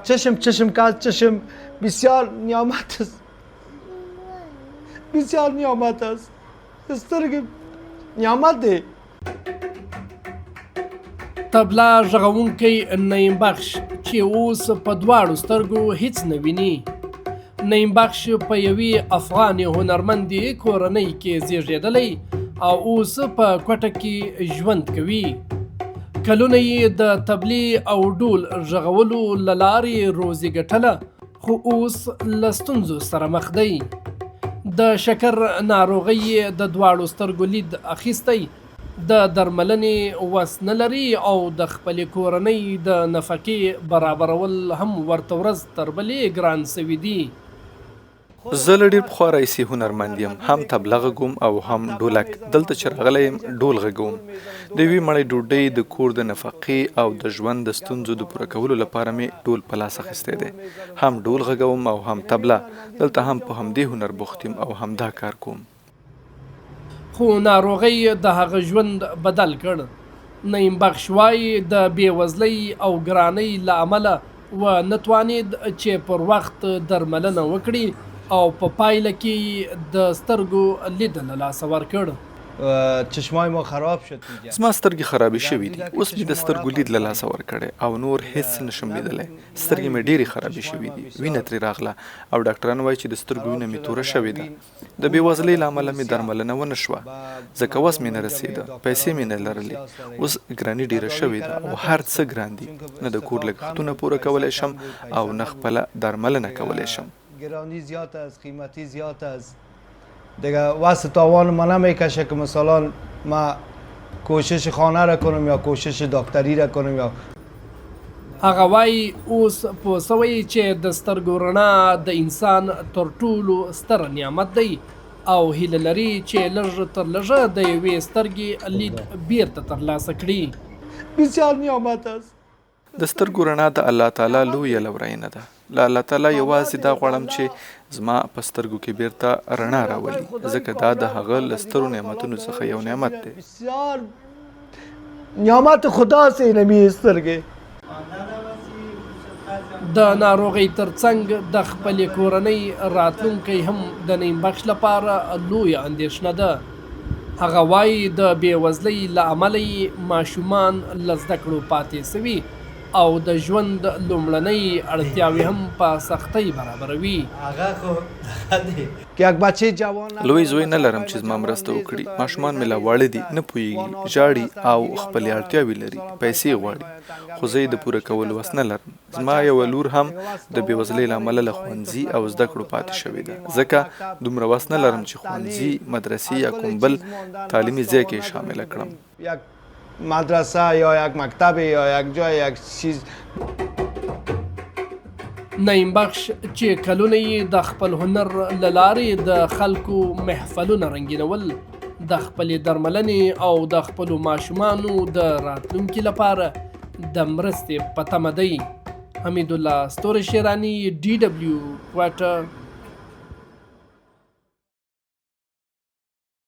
چشم کار چشم بسیار نیامت است، بسیار نیامت است. سترګې نیامت دی. طبله غږونکی نعیم بخش چې اوس په دواړو سترګو هیڅ نه ویني. نعیم بخش په یوې افغان هنرمندې کورنۍ کې زیږېدلی او اوس په کوټه کې ژوند کوي. کلونه یې د طبلې او ډول غږولو له لارې روزي ګټله، خو اوس له ستونزو سره مخ دی. د شکر ناروغۍ د دواړو سترګو لید اخیستی، د درملنې وس نه لري او د خپلې کورنۍ د نفقې برابرول هم ورته ورځ تر بلې ګران سوي دي. زه له ډېر پخوا راهیسې هنرمند یم، هم طبله غږوم او هم ډولک. دلته چې راغلی یم ډول غږوم. د یوې مړۍ ډوډۍ، د کور د نفقې او د ژوند د ستونزو د پوره کولو لپاره مې ډول په لاس اخیستی دی. هم ډول غږوم او هم طبله. دلته هم په همدې هنر بوخت یم او همدا کار کوم. خو ناروغۍ د هغه ژوند بدل کړ. نعیم بخش وایي د بېوزلۍ او ګرانۍ له امله ونه توانید چې پر وخت درملنه وکړي او په پایله کې د سترګو لید له لاسه ورکړ. چشمای ما خراب شد. زما سترګې خرابې شوي دي. اوس مې د سترګو لید له لاسه ورکړی او نور هیڅ نشم لیدلی. سترګې مې ډېرې خرابې شوي دي. وینه ترې راغله او ډاکټران وایي چې د سترګو وینه مې توره شوې ده. د بېوزلۍ له امله مې درملنه ونه شوه، ځکه وس مې نه رسېده، پیسې مې نه لرلې. اوس ګراني ډېره شوې ده او هر څه ګران دي. نه د کور لګښتونه پوره کولی شم او نه خپله درملنه کولی شم. گرانی زیاد است، قیمتی زیاد است. دیگه واسه تاوان ما نمیکشه که مثلا ما کوشش خانه را کنم یا کوشش دکتری را کنم یا هغه وایي اوس پوه سوی چې د سترګو رڼا د انسان تر ټولو ستر نعمت دی او هیله لري چې لږ تر لږه د یوې سترګې لید بیرته ترلاسه کړي. بسیار نعمت است. د سترګو رڼا د الله تعالی لویه لورینه ده. له الله تعالی یوازې دا غواړم چې زما په سترګو کې بیرته رڼا راولي، ځکه دا د هغه له سترو نعمتونو څخه یو نعمت دی. بسیار نعمت خدا سے نمی سترګې. د ناروغۍ ترڅنګ د خپلې کورنۍ راتلونکی هم د نعیم بخش لپاره لویه اندېښنه ده. هغه وایي د بېوزلۍ له امله یې ماشومان له زده کړو پاتې سوي او د ژوند لومړنۍ اړتیاوې هم په سختۍ برابروي. لوی زوی نه لرم چې زما مرسته وکړي. ماشومان مې لا واړه دي، نه پوهېږي، ژاړي او خپلې اړتیاوې لري، پیسې غواړي، خو زه یې د پوره کولو وس نه لرم. زما یوه لور هم د بېوزلۍ له امله له ښوونځي او زده کړو پاتې شوې ده، ځکه دومره وس نه لرم چې ښوونځي، مدرسې یا کوم بل تعلیمي ځای کې شامله کړم. مدرسه یا یک مکتب یا یک جای یک چیز. نعیم بخش چې کلونه یې د خپل هنر له لارې د خلکو محفلونه رنګینول، د خپلې درملنې او د خپلو ماشومانو د راتلونکي لپاره د مرستې په تمه دی. حمیدالله، ستوری شیراني، DW کوټه.